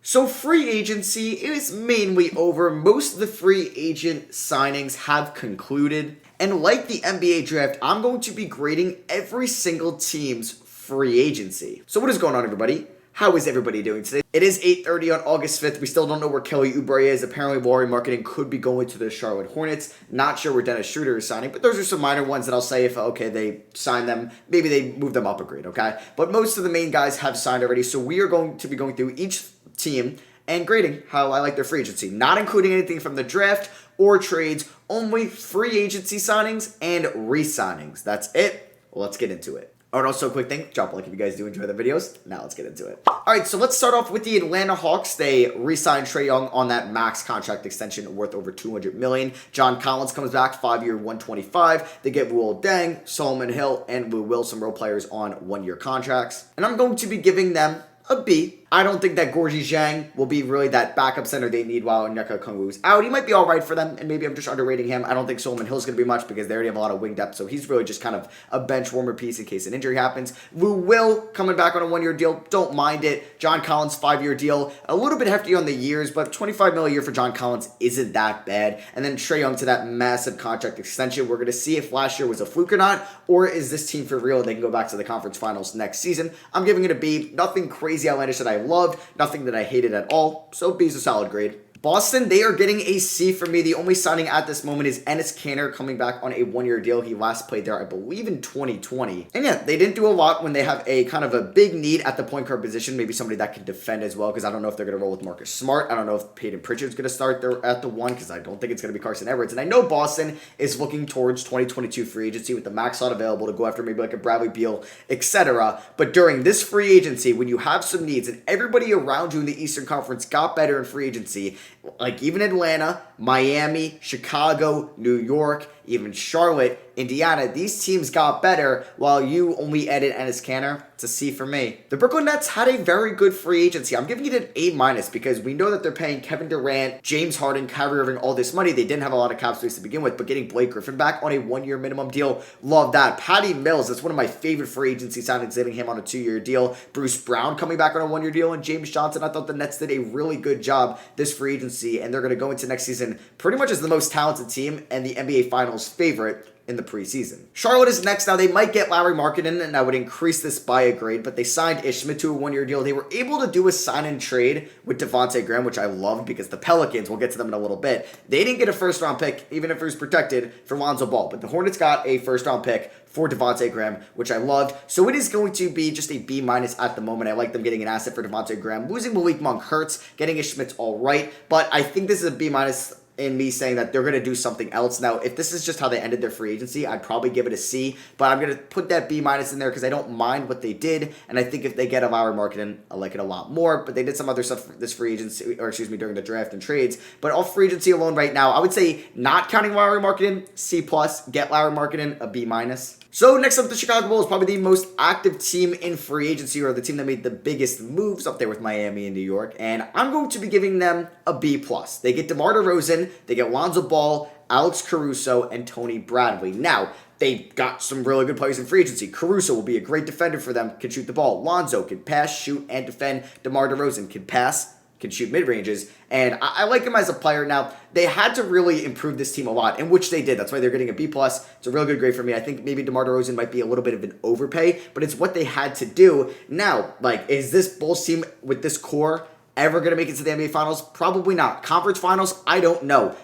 So free agency is mainly over. Most of the free agent signings have concluded. And like the NBA draft, I'm going to be grading every single team's free agency. So what is going on, everybody? How is everybody doing today? It is 8:30 on August 5th. We still don't know where Kelly Oubre is. Apparently, Laurie Marketing could be going to the Charlotte Hornets. Not sure where Dennis Schroeder is signing, but those are some minor ones that I'll say if, okay, they sign them. Maybe they move them up a grade, okay? But most of the main guys have signed already, so we are going to be going through each team and grading how I like their free agency, not including anything from the draft or trades, only free agency signings and re-signings. That's it. Well, let's get into it. Oh, and also a quick thing, drop a like if you guys do enjoy the videos. Now let's get into it. Alright, so let's start off with the Atlanta Hawks. They re-signed Trae Young on that max contract extension worth over $200 million. John Collins comes back, 5-year, $125. They get Luol Deng, Solomon Hill, and Lou Wilson, role players on 1-year contracts. And I'm going to be giving them a B. I don't think that Gorgui Dieng will be really that backup center they need while Onyeka Okongwu is out. He might be all right for them, and maybe I'm just underrating him. I don't think Solomon Hill's going to be much because they already have a lot of wing depth, so he's really just kind of a bench warmer piece in case an injury happens. Lou Will coming back on a 1-year deal. Don't mind it. John Collins, 5-year deal. A little bit hefty on the years, but $25 million a year for John Collins isn't that bad. And then Trae Young to that massive contract extension. We're going to see if last year was a fluke or not, or is this team for real? They can go back to the conference finals next season. I'm giving it a B. Nothing crazy outlandish that I loved. Nothing that I hated at all, so B is a solid grade. Boston, they are getting a C for me. The only signing at this moment is Enes Kanter coming back on a 1-year deal. He last played there, I believe, in 2020. And yeah, they didn't do a lot when they have a kind of a big need at the point guard position. Maybe somebody that can defend as well, because I don't know if they're going to roll with Marcus Smart. I don't know if Peyton Pritchard's going to start there at the 1, because I don't think it's going to be Carson Edwards. And I know Boston is looking towards 2022 free agency with the max slot available to go after maybe like a Bradley Beal, etc. But during this free agency, when you have some needs and everybody around you in the Eastern Conference got better in free agency, like even Atlanta, Miami, Chicago, New York, even Charlotte, Indiana, these teams got better while you only added Enes Kanter. It's a C for me. The Brooklyn Nets had a very good free agency. I'm giving it an A- because we know that they're paying Kevin Durant, James Harden, Kyrie Irving all this money. They didn't have a lot of cap space to begin with, but getting Blake Griffin back on a 1-year minimum deal, love that. Patty Mills, that's one of my favorite free agency signings, getting him on a 2-year deal. Bruce Brown coming back on a 1-year deal, and James Johnson. I thought the Nets did a really good job this free agency, and they're going to go into next season pretty much as the most talented team and the NBA Finals favorite in the preseason. Charlotte is next. Now, they might get Lauri Markkanen, and I would increase this by a grade, but they signed Ish Smith to a 1-year deal. They were able to do a sign-and-trade with Devontae Graham, which I loved because the Pelicans, we'll get to them in a little bit, they didn't get a first-round pick, even if it was protected, for Lonzo Ball, but the Hornets got a first-round pick for Devontae Graham, which I loved. So it is going to be just a B- at the moment. I like them getting an asset for Devontae Graham. Losing Malik Monk hurts. Getting Ish Smith's all right, but I think this is a B- in me saying that they're going to do something else. Now, if this is just how they ended their free agency, I'd probably give it a C, but I'm going to put that B- in there because I don't mind what they did, and I think if they get a Lauri Markkanen, I like it a lot more, but they did some other stuff for this free agency, or excuse me, during the draft and trades, but off free agency alone right now, I would say not counting Lauri Markkanen, C+, get Lauri Markkanen, a B-. So next up, the Chicago Bulls, probably the most active team in free agency, or the team that made the biggest moves up there with Miami and New York, and I'm going to be giving them a B+. They get DeMar DeRozan, they get Lonzo Ball, Alex Caruso, and Tony Bradley. Now, they got some really good players in free agency. Caruso will be a great defender for them, can shoot the ball. Lonzo can pass, shoot, and defend. DeMar DeRozan can pass, can shoot mid-ranges, and I like him as a player. Now, they had to really improve this team a lot, in which they did. That's why they're getting a B+. It's a real good grade for me. I think maybe DeMar DeRozan might be a little bit of an overpay, but it's what they had to do. Now, like, is this Bulls team with this core ever going to make it to the NBA Finals? Probably not. Conference Finals? I don't know.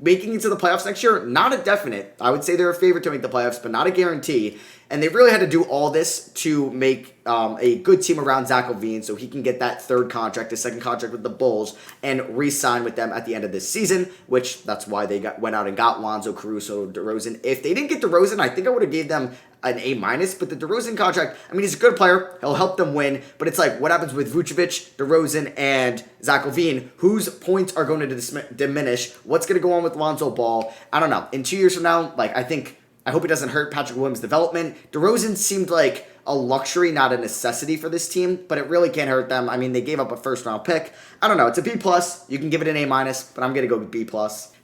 Making it to the playoffs next year? Not a definite. I would say they're a favorite to make the playoffs, but not a guarantee. And they really had to do all this to make a good team around Zach LaVine so he can get that third contract, his second contract with the Bulls, and re-sign with them at the end of this season, which that's why they went out and got Lonzo, Caruso, DeRozan. If they didn't get DeRozan, I think I would have gave them an A-, but the DeRozan contract, I mean, he's a good player. He'll help them win, but it's like, what happens with Vucevic, DeRozan, and Zach LaVine? Whose points are going to diminish? What's going to go on with Lonzo Ball? I don't know. In 2 years from now, like, I hope it doesn't hurt Patrick Williams' development. DeRozan seemed like a luxury, not a necessity for this team, but it really can't hurt them. I mean, they gave up a first-round pick. I don't know. It's a B+. You can give it an A-, but I'm going to go with B+.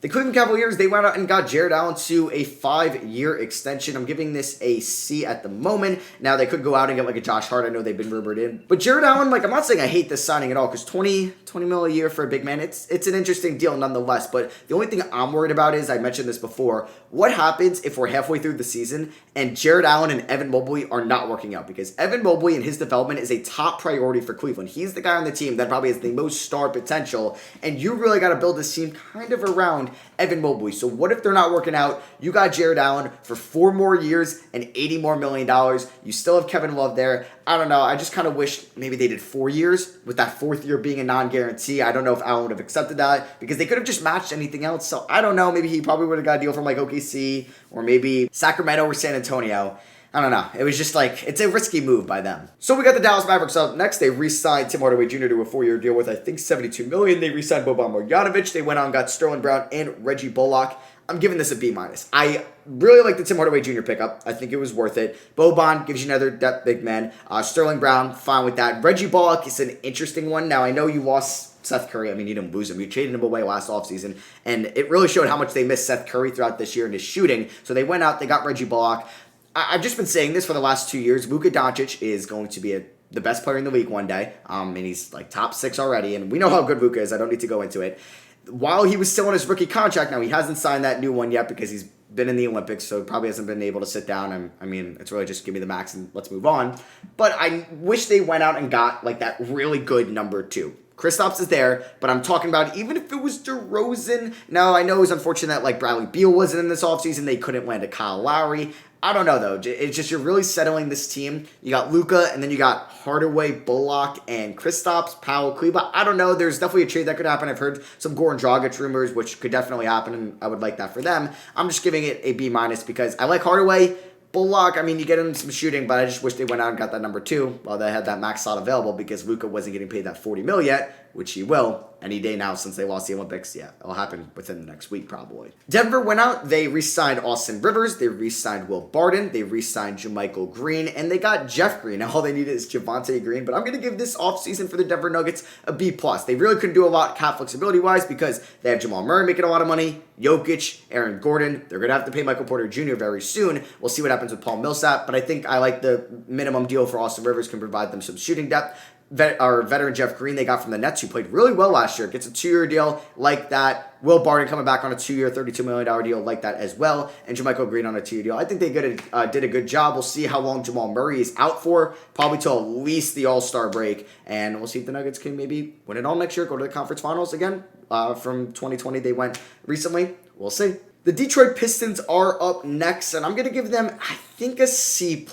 The Cleveland Cavaliers, they went out and got Jared Allen to a 5-year extension. I'm giving this a C at the moment. Now, they could go out and get like a Josh Hart. I know they've been rumored in. But Jared Allen, like, I'm not saying I hate this signing at all, because 20 mil a year for a big man, it's an interesting deal nonetheless. But the only thing I'm worried about is, I mentioned this before, what happens if we're halfway through the season and Jared Allen and Evan Mobley are not working out? Because Evan Mobley and his development is a top priority for Cleveland. He's the guy on the team that probably has the most star potential, and you really got to build this team kind of around Evan Mobley. So what if they're not working out? You got Jared Allen for 4 more years and $80 million more. You still have Kevin Love there. I don't know. I just kind of wish maybe they did 4 years, with that 4th year being a non-guarantee. I don't know if Allen would have accepted that, because they could have just matched anything else. So I don't know. Maybe he probably would have got a deal from like OKC or maybe Sacramento or San Antonio. I don't know. It was just like, it's a risky move by them. So we got the Dallas Mavericks up next. They re-signed Tim Hardaway Jr. to a 4-year deal with, I think, $72 million. They re-signed Boban Marjanovic. They went out and got Sterling Brown and Reggie Bullock. I'm giving this a B-. I really like the Tim Hardaway Jr. pickup. I think it was worth it. Boban gives you another depth big man. Sterling Brown, fine with that. Reggie Bullock is an interesting one. Now, I know you lost Seth Curry. I mean, you didn't lose him. You traded him away last offseason, and it really showed how much they missed Seth Curry throughout this year in his shooting. So they went out, they got Reggie Bullock. I've just been saying this for the last 2 years. Luka Doncic is going to be the best player in the league one day, and he's like top 6 already, and we know how good Luka is. I don't need to go into it. While he was still on his rookie contract, now he hasn't signed that new one yet because he's been in the Olympics, so he probably hasn't been able to sit down. I mean, it's really just give me the max and let's move on. But I wish they went out and got like that really good number 2. Kristaps is there, but I'm talking about even if it was DeRozan. Now, I know it was unfortunate that like Bradley Beal wasn't in this offseason. They couldn't land a Kyle Lowry. I don't know, though. It's just you're really settling this team. You got Luka, and then you got Hardaway, Bullock, and Kristaps, Powell, Kleba. I don't know. There's definitely a trade that could happen. I've heard some Goran Dragic rumors, which could definitely happen, and I would like that for them. I'm just giving it a B- because I like Hardaway. Bullock, I mean, you get him some shooting, but I just wish they went out and got that number 2 while they had that max slot available, because Luka wasn't getting paid that $40 million yet, which he will any day now since they lost the Olympics. Yeah, it'll happen within the next week probably. Denver went out. They re-signed Austin Rivers. They re-signed Will Barton. They re-signed JaMychal Green, and they got Jeff Green. Now all they needed is Javonte Green, but I'm going to give this offseason for the Denver Nuggets a B+. They really couldn't do a lot cap flexibility-wise because they have Jamal Murray making a lot of money, Jokic, Aaron Gordon. They're going to have to pay Michael Porter Jr. very soon. We'll see what happens with Paul Millsap, but I think I like the minimum deal for Austin Rivers, can provide them some shooting depth. Our veteran Jeff Green they got from the Nets, who played really well last year, gets a 2-year deal like that. Will Barton coming back on a 2-year, $32 million deal like that as well. And JaMychal Green on a 2-year deal. I think they did a good job. We'll see how long Jamal Murray is out for, probably till at least the All-Star break. And we'll see if the Nuggets can maybe win it all next year, go to the conference finals again. From 2020 they went recently. We'll see. The Detroit Pistons are up next, and I'm going to give them, I think, a C+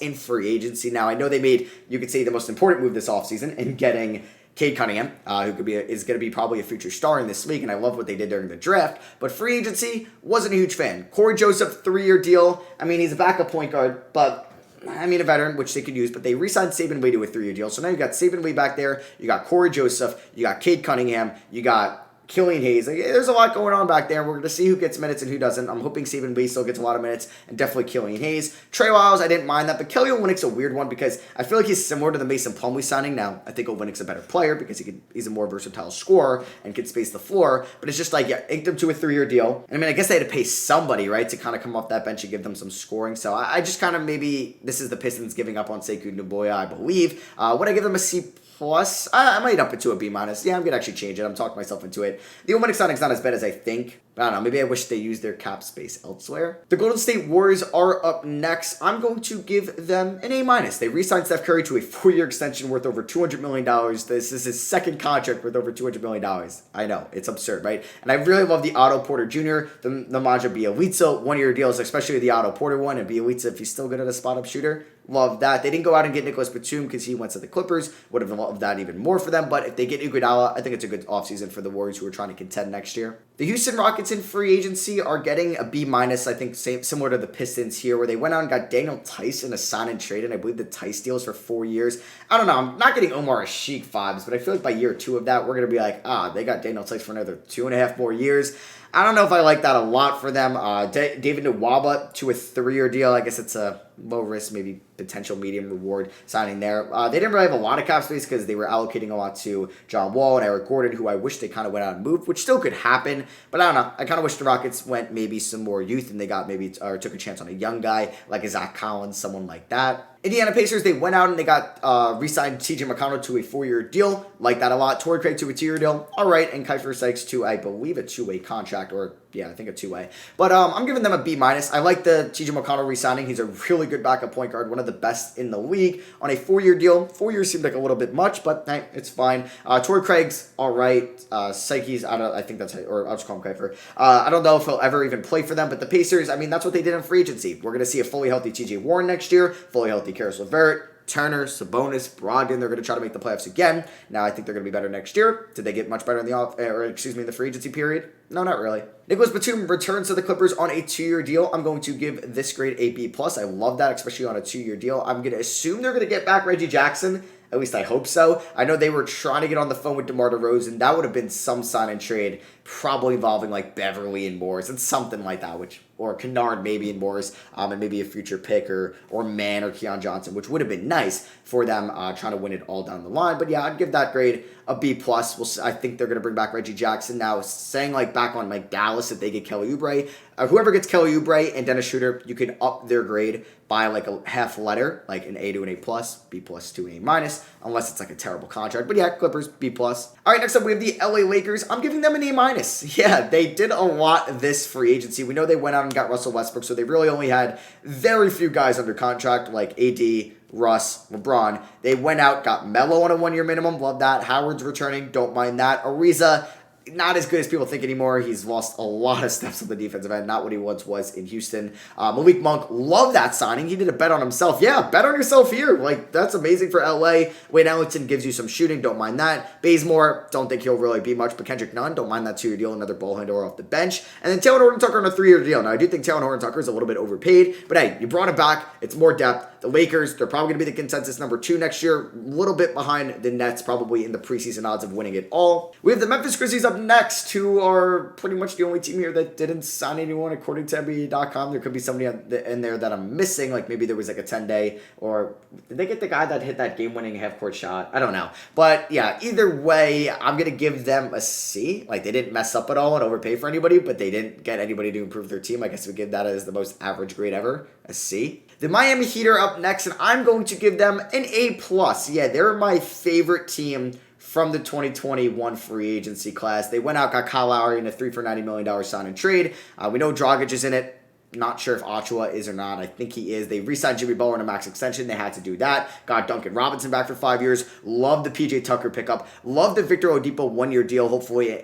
in free agency. Now, I know they made, you could say, the most important move this offseason in getting Cade Cunningham, who is going to be probably a future star in this league, and I love what they did during the draft. But free agency, wasn't a huge fan. Corey Joseph, 3-year deal. I mean, he's a backup point guard, but I mean, a veteran, which they could use, but they re-signed Saben Lee to a 3-year deal. So now you got Saben Lee back there, you got Corey Joseph, you got Cade Cunningham, you got Killian Hayes. Like, there's a lot going on back there. We're going to see who gets minutes and who doesn't. I'm hoping Saben Lee still gets a lot of minutes, and definitely Killian Hayes. Trey Lyles, I didn't mind that, but Kelly Olynyk's a weird one because I feel like he's similar to the Mason Plumlee signing. Now, I think Olynyk's a better player because he's a more versatile scorer and can space the floor, but it's just like, yeah, inked him to a 3-year deal. And I mean, I guess they had to pay somebody, right, to kind of come off that bench and give them some scoring. So I just kind of maybe, this is the Pistons giving up on Sekou Doumbouya, I believe. Would I give them a C+? I might up it to a B-. Yeah, I'm going to actually change it. I'm talking myself into it. The Olympic signing's not as bad as I think. I don't know. Maybe I wish they used their cap space elsewhere. The Golden State Warriors are up next. I'm going to give them an A-. They re-signed Steph Curry to a 4-year extension worth over $200 million. This is his second contract worth over $200 million. I know. It's absurd, right? And I really love the Otto Porter Jr., the Nemanja Bjelica 1-year deals, especially the Otto Porter one, and Bjelica, if he's still good at a spot-up shooter. Love that. They didn't go out and get Nicholas Batum because he went to the Clippers. Would have loved that even more for them. But if they get Iguodala, I think it's a good offseason for the Warriors who are trying to contend next year. The Houston Rockets in free agency are getting a B-, I think, similar to the Pistons here, where they went out and got Daniel Tice in a sign and trade, and I believe the Tice deal is for 4 years. I don't know. I'm not getting Omar Ashiq vibes, but I feel like by year 2 of that, we're going to be like, they got Daniel Tice for another 2.5 more years. I don't know if I like that a lot for them. David Nwaba to a 3-year deal. I guess it's a low risk, maybe potential medium reward signing there. They didn't really have a lot of cap space because they were allocating a lot to John Wall and Eric Gordon, who I wish they kind of went out and moved, which still could happen. But I don't know. I kind of wish the Rockets went maybe some more youth and they got maybe or took a chance on a young guy like a Zach Collins, someone like that. Indiana Pacers, they went out and they got re-signed TJ McConnell to a 4-year deal. Like that a lot. Torrey Craig to a 2-year deal. All right. And Kiefer Sykes to, I believe, a 2-way contract, or yeah, I think a 2-way. But I'm giving them a B-. I like the TJ McConnell re-signing. He's a really good backup point guard, one of the best in the league on a 4-year deal. 4 years seemed like a little bit much, but hey, it's fine. Torrey Craig's all right. Sykes, I think that's, or I'll just call him Kiefer. I don't know if he'll ever even play for them, but the Pacers, I mean, that's what they did in free agency. We're going to see a fully healthy TJ Warren next year, fully healthy Karis LeVert, Turner, Sabonis, Brogdon. They're going to try to make the playoffs again. Now I think they're going to be better next year. Did they get much better in the free agency period? No, not really. Nicholas Batum returns to the Clippers on a 2-year deal. I'm going to give this grade a B+. I love that, especially on a 2-year deal. I'm going to assume they're going to get back Reggie Jackson. At least I hope so. I know they were trying to get on the phone with DeMar DeRozan. That would have been some sign and trade, probably involving like Beverly and Morris and something like that, or Kennard maybe and Morris, and maybe a future pick or Mann or Keon Johnson, which would have been nice for them trying to win it all down the line. But yeah, I'd give that grade a B+. I think they're going to bring back Reggie Jackson. Now, saying like back on like Dallas, if they get Kelly Oubre, whoever gets Kelly Oubre and Dennis Schroeder, you can up their grade by like a half letter, like an A to an A+, B+ to an A-, unless it's like a terrible contract. But yeah, Clippers, B+. All right, next up we have the LA Lakers. I'm giving them an A-. Yeah, they did a lot this free agency. We know they went out and got Russell Westbrook, so they really only had very few guys under contract, like AD, Russ, LeBron. They went out, got Melo on a 1-year minimum. Love that. Howard's returning. Don't mind that. Ariza, not as good as people think anymore. He's lost a lot of steps on the defensive end. Not what he once was in Houston. Malik Monk, love that signing. He did a bet on himself. Yeah, bet on yourself here. Like, that's amazing for LA. Wayne Ellington gives you some shooting. Don't mind that. Bazemore, don't think he'll really be much. But Kendrick Nunn, don't mind that 2-year deal. Another ball handler off the bench. And then Taylor Horton-Tucker on a 3-year deal. Now, I do think Taylor Horton-Tucker is a little bit overpaid. But hey, you brought him back. It's more depth. The Lakers, they're probably going to be the consensus number 2 next year. A little bit behind the Nets, probably in the preseason odds of winning it all. We have the Memphis Grizzlies up next, who are pretty much the only team here that didn't sign anyone according to NBA.com. There could be somebody in there that I'm missing, like maybe there was like a 10-day, or did they get the guy that hit that game-winning half-court shot? I don't know. But yeah, either way, I'm going to give them a C. Like, they didn't mess up at all and overpay for anybody, but they didn't get anybody to improve their team. I guess we give that as the most average grade ever, a C. The Miami Heat are up next, and I'm going to give them an A+. Yeah, they're my favorite team from the 2021 free agency class. They went out, got Kyle Lowry in a 3 for $90 million sign and trade. We know Dragic is in it. Not sure if Ochoa is or not. I think he is. They re-signed Jimmy Butler on a max extension. They had to do that. Got Duncan Robinson back for 5 years. Love the PJ Tucker pickup. Love the Victor Oladipo 1-year deal. Hopefully,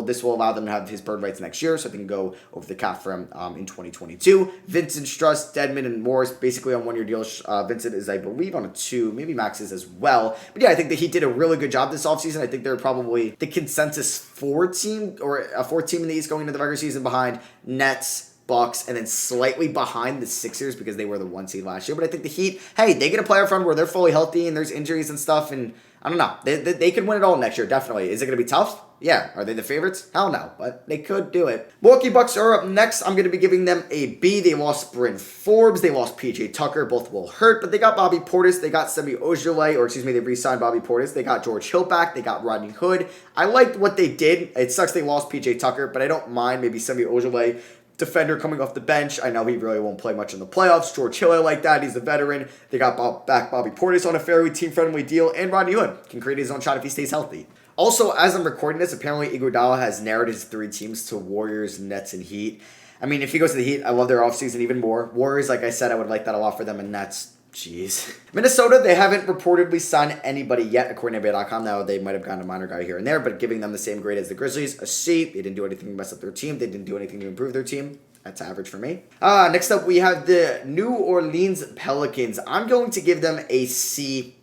this will allow them to have his bird rights next year, so they can go over the cap for him in 2022. Vincent, Struss, Dedmon, and Morris basically on 1-year deals. Vincent is, I believe, on a 2. Maybe Max is as well. But yeah, I think that he did a really good job this offseason. I think they're probably the consensus 4 team, or a 4th team in the East going into the regular season behind Nets, Bucks, and then slightly behind the Sixers because they were the 1 seed last year. But I think the Heat, hey, they get a playoff run where they're fully healthy and there's injuries and stuff, and I don't know. They could win it all next year, definitely. Is it going to be tough? Yeah. Are they the favorites? Hell no, but they could do it. Milwaukee Bucks are up next. I'm going to be giving them a B. They lost Bryn Forbes. They lost PJ Tucker. Both will hurt, but they got Bobby Portis. They got Semi Ojeleye, they re-signed Bobby Portis. They got George Hill back. They got Rodney Hood. I liked what they did. It sucks they lost PJ Tucker, but I don't mind maybe Semi Ojeleye, defender coming off the bench. I know he really won't play much in the playoffs. George Hill, I like that. He's a veteran. They got back Bobby Portis on a fairly team-friendly deal, and Rodney Hood can create his own shot if he stays healthy. Also, as I'm recording this, apparently Iguodala has narrowed his 3 teams to Warriors, Nets, and Heat. I mean, if he goes to the Heat, I love their offseason even more. Warriors, like I said, I would like that a lot for them, and Nets, jeez. Minnesota, they haven't reportedly signed anybody yet, according to NBA.com. Now, they might have gotten a minor guy here and there, but giving them the same grade as the Grizzlies, a C. They didn't do anything to mess up their team. They didn't do anything to improve their team. That's average for me. Next up, we have the New Orleans Pelicans. I'm going to give them a C-.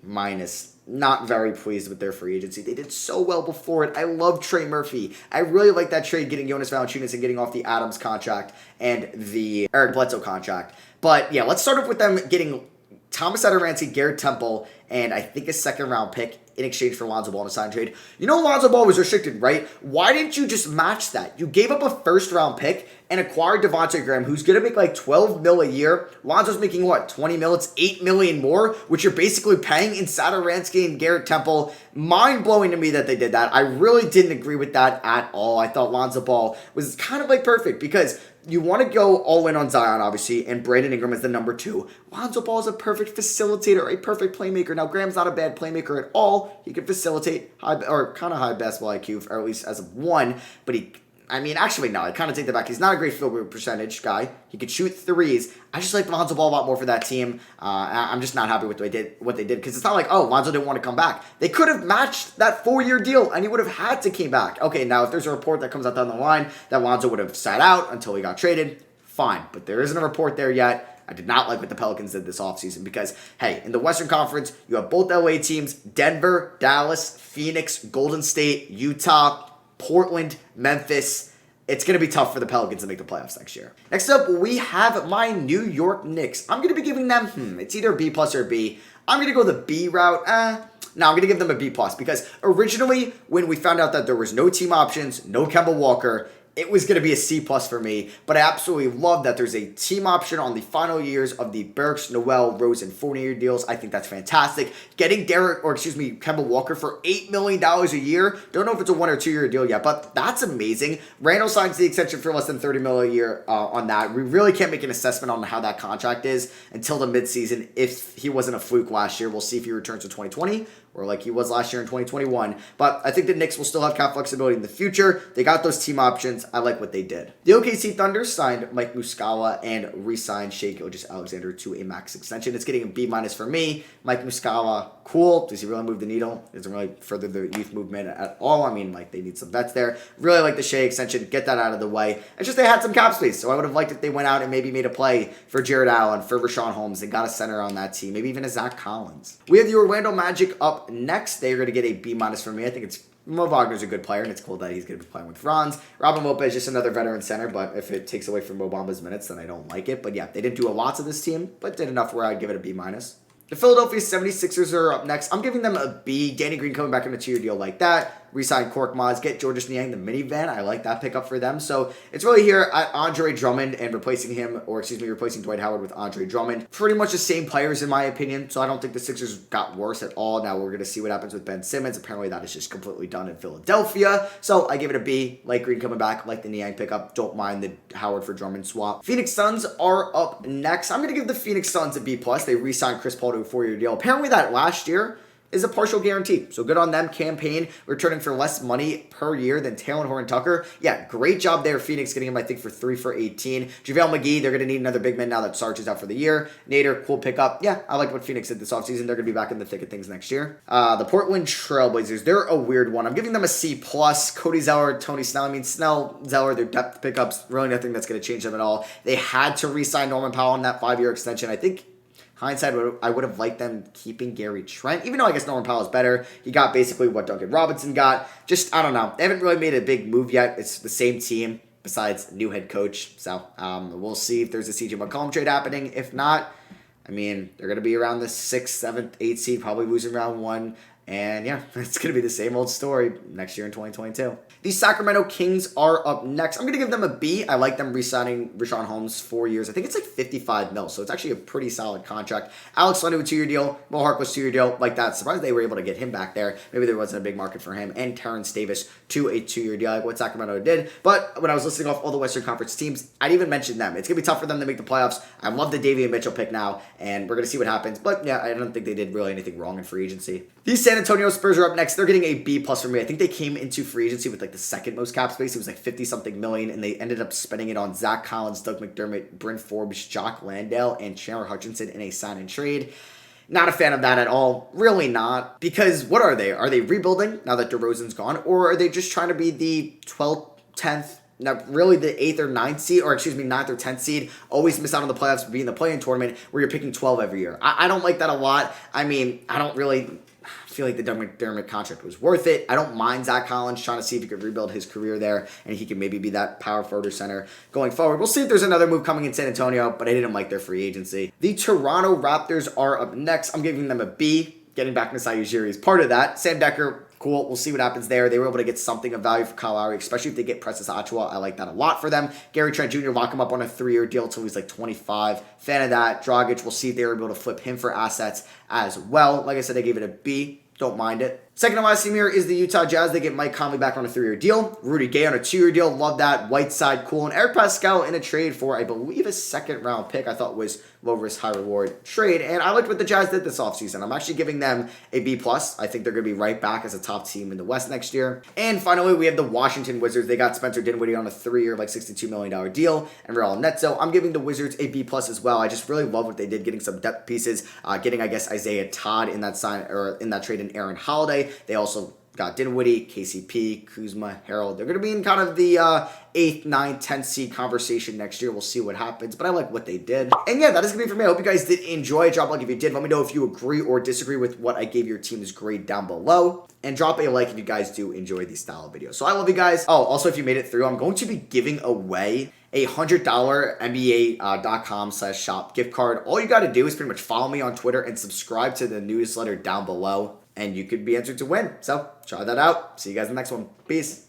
Not very pleased with their free agency. They did so well before it. I love Trey Murphy. I really like that trade, getting Jonas Valanciunas and getting off the Adams contract and the Eric Bledsoe contract. But yeah, let's start off with them getting Thomas Satoransky, Garrett Temple, and I think a 2nd-round pick in exchange for Lonzo Ball in a sign trade. You know Lonzo Ball was restricted, right? Why didn't you just match that? You gave up a 1st-round pick and acquired Devontae Graham, who's going to make like 12 mil a year. Lonzo's making what, 20 mil? It's 8 million more, which you're basically paying in Satoransky and Garrett Temple. Mind-blowing to me that they did that. I really didn't agree with that at all. I thought Lonzo Ball was kind of like perfect because you want to go all in on Zion, obviously, and Brandon Ingram is the number 2. Lonzo Ball is a perfect facilitator, a perfect playmaker. Now, Graham's not a bad playmaker at all. He can facilitate kind of high basketball IQ, or at least as of 1, but actually, no, I kind of take that back. He's not a great field goal percentage guy. He could shoot threes. I just like Lonzo Ball a lot more for that team. I'm just not happy with what they did, because it's not like, oh, Lonzo didn't want to come back. They could have matched that 4-year deal, and he would have had to came back. Okay, now if there's a report that comes out down the line that Lonzo would have sat out until he got traded, fine. But there isn't a report there yet. I did not like what the Pelicans did this offseason because, hey, in the Western Conference, you have both LA teams, Denver, Dallas, Phoenix, Golden State, Utah, Portland, Memphis. It's going to be tough for the Pelicans to make the playoffs next year. Next up, we have my New York Knicks. I'm going to be giving them, it's either a B plus or a B. I'm going to go the B route. No, I'm going to give them a B plus because originally when we found out that there was no team options, no Kemba Walker, it was going to be a C plus for me, but I absolutely love that there's a team option on the final years of the Burks, Noel, Rose, and 4-year deals. I think that's fantastic. Getting Kemba Walker for $8 million a year. Don't know if it's a 1 or 2 year deal yet, but that's amazing. Randall signs the extension for less than $30 million a year on that. We really can't make an assessment on how that contract is until the midseason. If he wasn't a fluke last year, we'll see if he returns to 2020. Or like he was last year in 2021. But I think the Knicks will still have cap flexibility in the future. They got those team options. I like what they did. The OKC Thunder signed Mike Muscala and re-signed Shai Gilgeous-Alexander to a max extension. It's getting a B- for me. Mike Muscala, cool. Does he really move the needle? Doesn't really further the youth movement at all. They need some vets there. Really like the Shai extension. Get that out of the way. It's just they had some cap space. So I would have liked if they went out and maybe made a play for Jared Allen, for Rashawn Holmes, and got a center on that team. Maybe even a Zach Collins. We have the Orlando Magic up next. They're going to get a B- for me. I think Mo Wagner's a good player, and it's cool that he's going to be playing with Franz. Robin Lopez is just another veteran center, but if it takes away from Mo Bamba's minutes, then I don't like it. But yeah, they didn't do a lot to this team, but did enough where I'd give it a B-. The Philadelphia 76ers are up next. I'm giving them a B. Danny Green coming back in a 2-year deal like that. Resign Korkmaz, get Georges Niang, the minivan. I like that pickup for them. So it's really here at Andre Drummond and replacing Dwight Howard with Andre Drummond. Pretty much the same players in my opinion. So I don't think the Sixers got worse at all. Now we're going to see what happens with Ben Simmons. Apparently that is just completely done in Philadelphia. So I give it a B. Like Green coming back, like the Niang pickup. Don't mind the Howard for Drummond swap. Phoenix Suns are up next. I'm going to give the Phoenix Suns a B+. They re-signed Chris Paul to a 4-year deal. Apparently that last year is a partial guarantee. So good on them. Campaign returning for less money per year than Taylor Horton-Tucker. Yeah, great job there. Phoenix getting him, I think, for 3 for 18. JaVale McGee, they're going to need another big man now that Sarge is out for the year. Nader, cool pickup. Yeah, I like what Phoenix did this offseason. They're going to be back in the thick of things next year. The Portland Trailblazers, they're a weird one. I'm giving them a C+. Cody Zeller, Tony Snell. Snell, Zeller, their depth pickups, really nothing that's going to change them at all. They had to re-sign Norman Powell on that 5-year extension. I think hindsight, I would have liked them keeping Gary Trent, even though I guess Norman Powell is better. He got basically what Duncan Robinson got. Just, I don't know. They haven't really made a big move yet. It's the same team besides new head coach. So we'll see if there's a CJ McCollum trade happening. If not, they're going to be around the 6th, 7th, 8th seed, probably losing round 1. And yeah, it's going to be the same old story next year in 2022. The Sacramento Kings are up next. I'm going to give them a B. I like them re-signing Rashawn Holmes 4 years. I think it's like $55 million, so it's actually a pretty solid contract. Alex Len to a 2-year deal. Mo Harkless 2-year deal. Like that. Surprised they were able to get him back there. Maybe there wasn't a big market for him. And Terrence Davis to a 2-year deal, like what Sacramento did. But when I was listing off all the Western Conference teams, I'd even mention them. It's going to be tough for them to make the playoffs. I love the Davion Mitchell pick now, and we're going to see what happens. But yeah, I don't think they did really anything wrong in free agency. The San Antonio Spurs are up next. They're getting a B+ for me. I think they came into free agency with like the second most cap space. It was like 50-something million, and they ended up spending it on Zach Collins, Doug McDermott, Bryn Forbes, Jock Landale, and Chandler Hutchinson in a sign and trade. Not a fan of that at all. Really not. Because what are they? Are they rebuilding now that DeRozan's gone? Or are they just trying to be the 12th, 10th, now really the 8th or 9th seed, or 9th or 10th seed, always miss out on the playoffs, be in the play-in tournament where you're picking 12 every year? I don't like that a lot. I don't really feel like the Doug McDermott contract was worth it. I don't mind Zach Collins trying to see if he could rebuild his career there, and he can maybe be that power forward center going forward. We'll see if there's another move coming in San Antonio, but I didn't like their free agency. The Toronto Raptors are up next. I'm giving them a B. Getting back Masai Ujiri is part of that. Sam Decker, Cool. We'll see what happens there. They were able to get something of value for Kyle Lowry, especially if they get Precious Achiuwa. I like that a lot for them. Gary Trent Jr., lock him up on a 3-year deal until he's like 25. Fan of that. Dragic, we'll see if they were able to flip him for assets as well. Like I said, I gave it a B. Don't mind it. Second to last team here is the Utah Jazz. They get Mike Conley back on a 3-year deal. Rudy Gay on a 2-year deal. Love that. Whiteside, cool. And Eric Pascal in a trade for, I believe, a second-round pick. I thought was low-risk, high-reward trade. And I liked what the Jazz did this offseason. I'm actually giving them a B+. I think they're going to be right back as a top team in the West next year. And finally, we have the Washington Wizards. They got Spencer Dinwiddie on a 3-year, like $62 million deal. And Raul Neto. I'm giving the Wizards a B+ as well. I just really love what they did, getting some depth pieces, getting, I guess, Isaiah Todd in that sign or in that trade, and Aaron Holiday. They also got Dinwiddie, KCP, Kuzma, Harold. They're going to be in kind of the 8th, 9th, 10th seed conversation next year. We'll see what happens, but I like what they did. And yeah, that is going to be for me. I hope you guys did enjoy. Drop a like if you did. Let me know if you agree or disagree with what I gave your team's grade down below. And drop a like if you guys do enjoy these style of videos. So I love you guys. Oh, also, if you made it through, I'm going to be giving away a $100 NBA.com/shop gift card. All you got to do is pretty much follow me on Twitter and subscribe to the newsletter down below, and you could be entered to win. So try that out. See you guys in the next one. Peace.